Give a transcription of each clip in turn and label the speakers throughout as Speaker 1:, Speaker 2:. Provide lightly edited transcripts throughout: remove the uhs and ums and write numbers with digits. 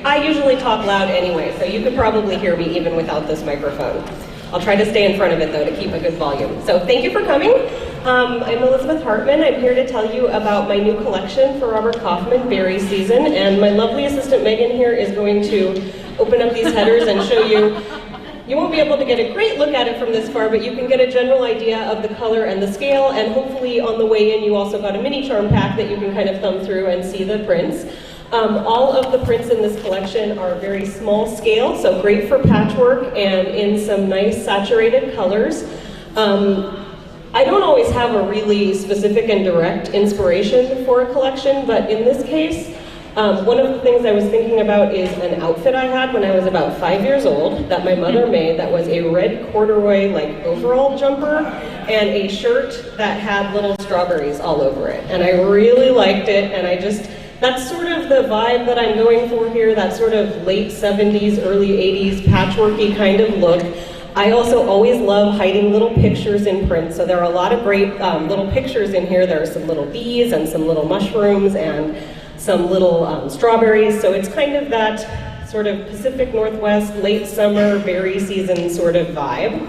Speaker 1: I usually talk loud anyway, so you could probably hear me even without this microphone. I'll try to stay in front of it though to keep a good volume. So thank you for coming. I'm Elizabeth Hartman. I'm here to tell you about my new collection for Robert Kaufman, Berry Season, and my lovely assistant Megan here is going to open up these headers and show you. You won't be able to get a great look at it from this far, but you can get a general idea of the color and the scale, and hopefully on the way in you also got a mini charm pack that you can kind of thumb through and see the prints. All of the prints in this collection are very small scale, so great for patchwork and in some nice saturated colors. I don't always have a really specific and direct inspiration for a collection, but in this case, one of the things I was thinking about is an outfit I had when I was about 5 years old that my mother made that was a red corduroy overall jumper and a shirt that had little strawberries all over it. And I really liked it, and that's sort of the vibe that I'm going for here, that sort of late 70s, early 80s patchworky kind of look. I also always love hiding little pictures in print, so there are a lot of great little pictures in here. There are some little bees and some little mushrooms and some little strawberries, so it's kind of that sort of Pacific Northwest, late summer, berry season sort of vibe.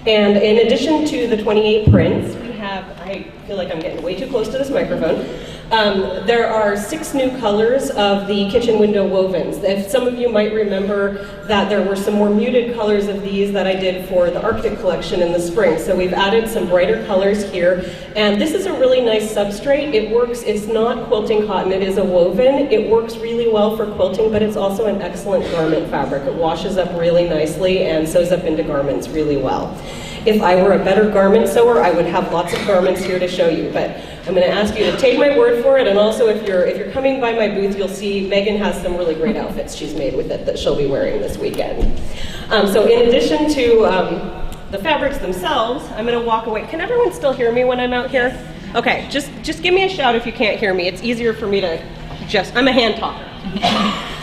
Speaker 1: And in addition to the 28 prints, we have, I feel like I'm getting way too close to this microphone, there are 6 new colors of the kitchen window wovens. If some of you might remember that there were some more muted colors of these that I did for the Arctic collection in the spring. So we've added some brighter colors here. And this is a really nice substrate. It works, it's not quilting cotton, it is a woven. It works really well for quilting, but it's also an excellent garment fabric. It washes up really nicely and sews up into garments really well. If I were a better garment sewer, I would have lots of garments here to show you, but I'm going to ask you to take my word for it, and also if you're coming by my booth, you'll see Megan has some really great outfits she's made with it that she'll be wearing this weekend. So in addition to the fabrics themselves, I'm going to walk away. Can everyone still hear me when I'm out here? Okay, just give me a shout if you can't hear me. It's easier for me to I'm a hand talker.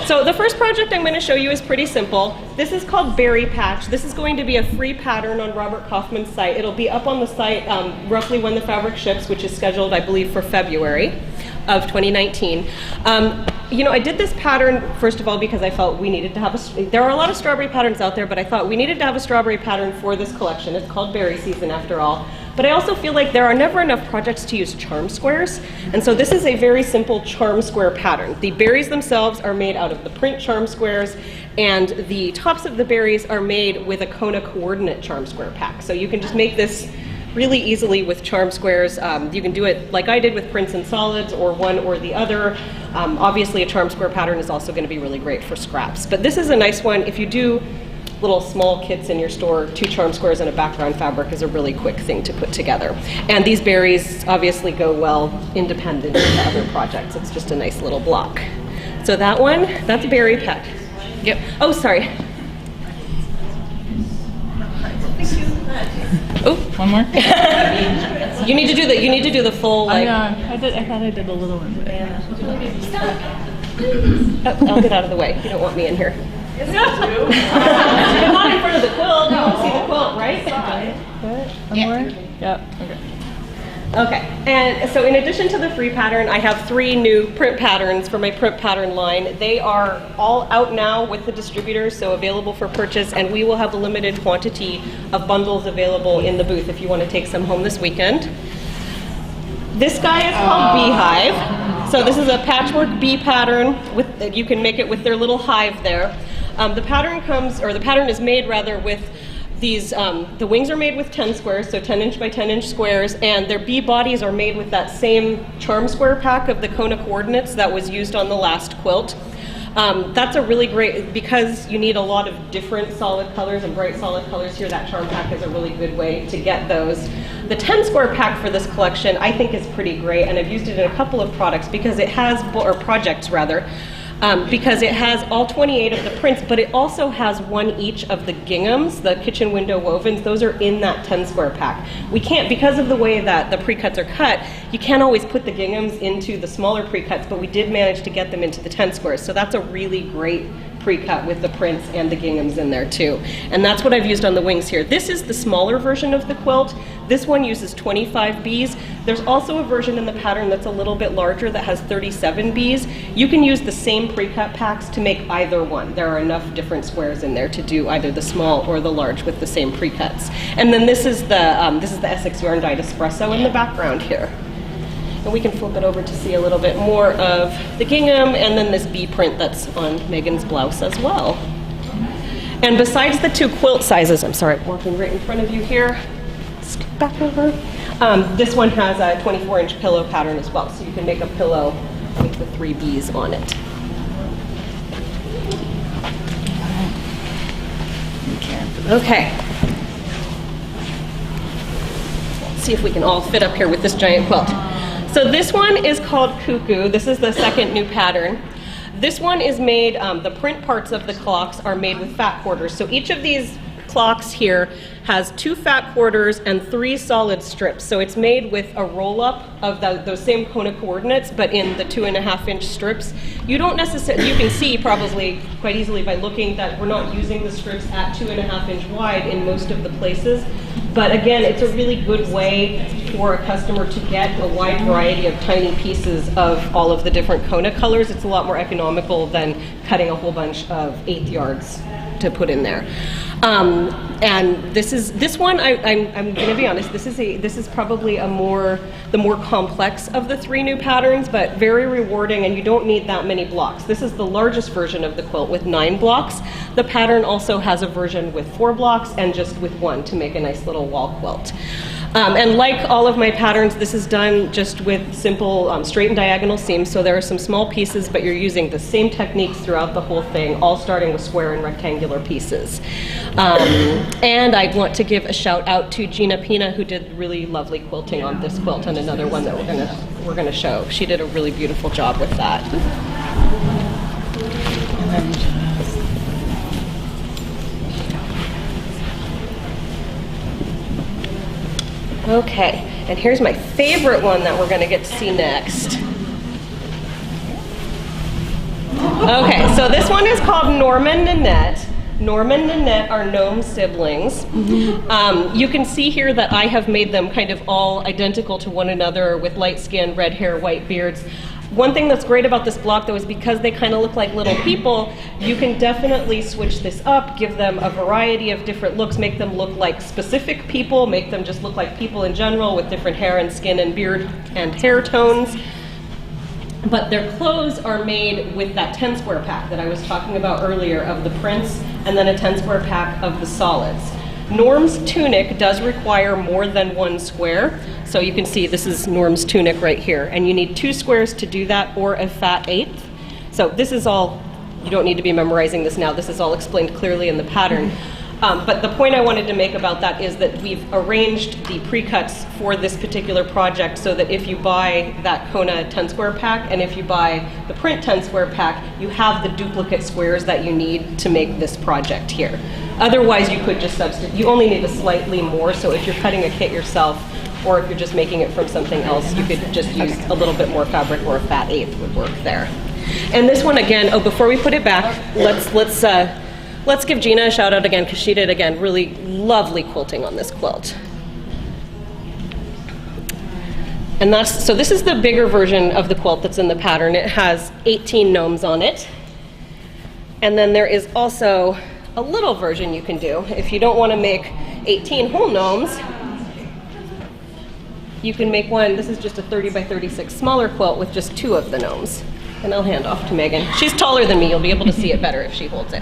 Speaker 1: So the first project I'm going to show you is pretty simple. This is called Berry Patch. This is going to be a free pattern on Robert Kaufman's site. It'll be up on the site roughly when the fabric ships, which is scheduled, I believe, for February of 2019. You know, I did this pattern, first of all, because I felt we needed to have there are a lot of strawberry patterns out there, but I thought we needed to have a strawberry pattern for this collection. It's called Berry Season after all. But I also feel like there are never enough projects to use charm squares, and so this is a very simple charm square pattern. The berries themselves are made out of the print charm squares, and the tops of the berries are made with a Kona coordinate charm square pack. So you can just make this really easily with charm squares. You can do it like I did with prints and solids, or one or the other. Obviously a charm square pattern is also going to be really great for scraps. But this is a nice one. If you do little small kits in your store, 2 charm squares and a background fabric is a really quick thing to put together. And these berries obviously go well independent of other projects. It's just a nice little block. So that one, that's Berry Patch. Yep. Oh, sorry. Oh, one more. You need to do the full
Speaker 2: I thought I did a little one.
Speaker 1: Oh, I'll get out of the way. You don't want me in here. Yes, you do. I'm not in front of the quilt. You want to see the quilt, right?
Speaker 2: One more? Yep. Okay.
Speaker 1: Okay, and so in addition to the free pattern, I have 3 new print patterns for my print pattern line. They are all out now with the distributors, so available for purchase, and we will have a limited quantity of bundles available in the booth if you want to take some home this weekend. This guy is called Beehive. So this is a patchwork bee pattern. You can make it with their little hive there. The pattern is made rather with these, the wings are made with 10 squares, so 10 inch by 10 inch squares, and their bee bodies are made with that same charm square pack of the Kona coordinates that was used on the last quilt. That's a really great, because you need a lot of different solid colors and bright solid colors here, that charm pack is a really good way to get those. The 10 square pack for this collection I think is pretty great, and I've used it in a couple of products because it has, or projects rather, because it has all 28 of the prints, but it also has 1 each of the ginghams, the kitchen window wovens. Those are in that 10 square pack. We can't, because of the way that the pre-cuts are cut, you can't always put the ginghams into the smaller pre-cuts, but we did manage to get them into the 10 squares. So that's a really great pre-cut with the prints and the ginghams in there too. And that's what I've used on the wings here. This is the smaller version of the quilt. This one uses 25 bees. There's also a version in the pattern that's a little bit larger that has 37 bees. You can use the same pre-cut packs to make either one. There are enough different squares in there to do either the small or the large with the same pre-cuts. And then this is the Essex yarn dyed espresso in the background here. And we can flip it over to see a little bit more of the gingham and then this bee print that's on Megan's blouse as well. And besides the two quilt sizes, I'm sorry, I'm walking right in front of you here. Scoot back over. This one has a 24-inch pillow pattern as well, so you can make a pillow with the 3 bees on it. Okay. Let's see if we can all fit up here with this giant quilt. So this one is called Cuckoo. This is the second new pattern. This one is made, the print parts of the clocks are made with fat quarters. So each of these clocks here has 2 fat quarters and 3 solid strips. So it's made with a roll-up of those same Kona coordinates, but in the 2.5-inch strips. You don't necessarily, you can see probably quite easily by looking that we're not using the strips at 2.5-inch wide in most of the places. But again, it's a really good way for a customer to get a wide variety of tiny pieces of all of the different Kona colors. It's a lot more economical than cutting a whole bunch of 1/8 yards to put in there. And this one, I'm going to be honest, this is probably the more complex of the 3 new patterns, but very rewarding, and you don't need that many blocks. This is the largest version of the quilt with 9 blocks. The pattern also has a version with 4 blocks and just with 1 to make a nice little wall quilt. And like all of my patterns, this is done just with simple straight and diagonal seams. So there are some small pieces, but you're using the same techniques throughout the whole thing, all starting with square and rectangular pieces. And I want to give a shout out to Gina Pina, who did really lovely quilting on this quilt, and another one that we're gonna show. She did a really beautiful job with that. Okay, and here's my favorite one that we're going to get to see next. Okay, so this one is called Norm and Nanette. Norm and Nanette are gnome siblings. You can see here that I have made them kind of all identical to one another with light skin, red hair, white beards. One thing that's great about this block, though, is because they kind of look like little people, you can definitely switch this up, give them a variety of different looks, make them look like specific people, make them just look like people in general with different hair and skin and beard and hair tones. But their clothes are made with that 10 square pack that I was talking about earlier of the prints, and then a 10 square pack of the solids. Norm's tunic does require more than 1 square. So you can see this is Norm's tunic right here. And you need 2 squares to do that, or a fat 1/8. So this is all, you don't need to be memorizing this now. This is all explained clearly in the pattern. But the point I wanted to make about that is that we've arranged the pre-cuts for this particular project so that if you buy that Kona 10 square pack and if you buy the print 10 square pack, you have the duplicate squares that you need to make this project here. Otherwise, you could just substitute. You only need a slightly more, so if you're cutting a kit yourself, or if you're just making it from something else, you could just use a little bit more fabric, or a fat 1/8 would work there. And this one again, before we put it back, let's give Gina a shout out again, because she did, again, really lovely quilting on this quilt. And so this is the bigger version of the quilt that's in the pattern. It has 18 gnomes on it. And then there is also a little version you can do. If you don't want to make 18 whole gnomes, you can make one. This is just a 30 by 36 smaller quilt with just 2 of the gnomes. And I'll hand off to Megan. She's taller than me. You'll be able to see it better if she holds it.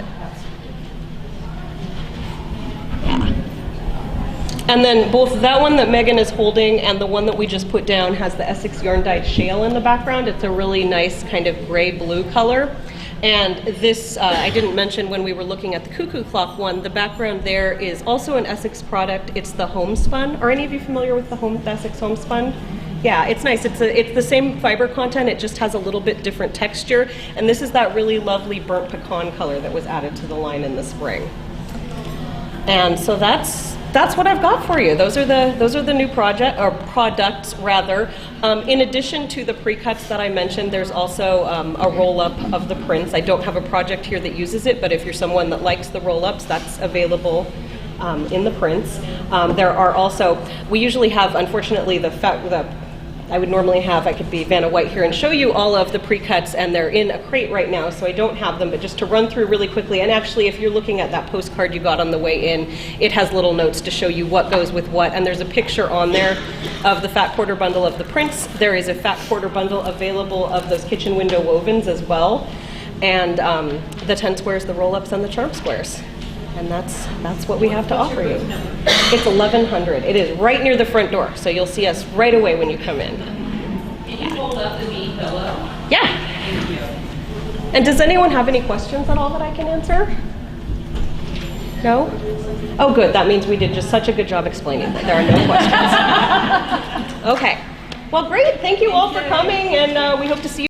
Speaker 1: Yeah. And then both that one that Megan is holding and the one that we just put down has the Essex yarn dyed shale in the background. It's a really nice kind of gray-blue color. And this, I didn't mention when we were looking at the Cuckoo cloth one, the background there is also an Essex product. It's the homespun. Are any of you familiar with the Essex homespun? Yeah, it's nice. It's the same fiber content, it just has a little bit different texture. And this is that really lovely burnt pecan color that was added to the line in the spring. And so that's that's what I've got for you. Those are the new products rather. In addition to the pre-cuts that I mentioned, there's also a roll-up of the prints. I don't have a project here that uses it, but if you're someone that likes the roll-ups, that's available in the prints. There are also, we usually have, unfortunately, I would normally have, I could be Vanna White here and show you all of the pre-cuts, and they're in a crate right now, so I don't have them, but just to run through really quickly, and actually if you're looking at that postcard you got on the way in, it has little notes to show you what goes with what, and there's a picture on there of the fat quarter bundle of the prints. There is a fat quarter bundle available of those kitchen window wovens as well, and the 10 squares, the roll-ups, and the charm squares. And that's what we have to offer you. It's 1100. It is right near the front door, so you'll see us right away when you come in.
Speaker 3: Can you hold up the bee pillow?
Speaker 1: Yeah.
Speaker 3: Thank you.
Speaker 1: And does anyone have any questions at all that I can answer? No? Oh, good. That means we did just such a good job explaining that there are no questions. Okay. Well, great. Thank you all for coming, and we hope to see you.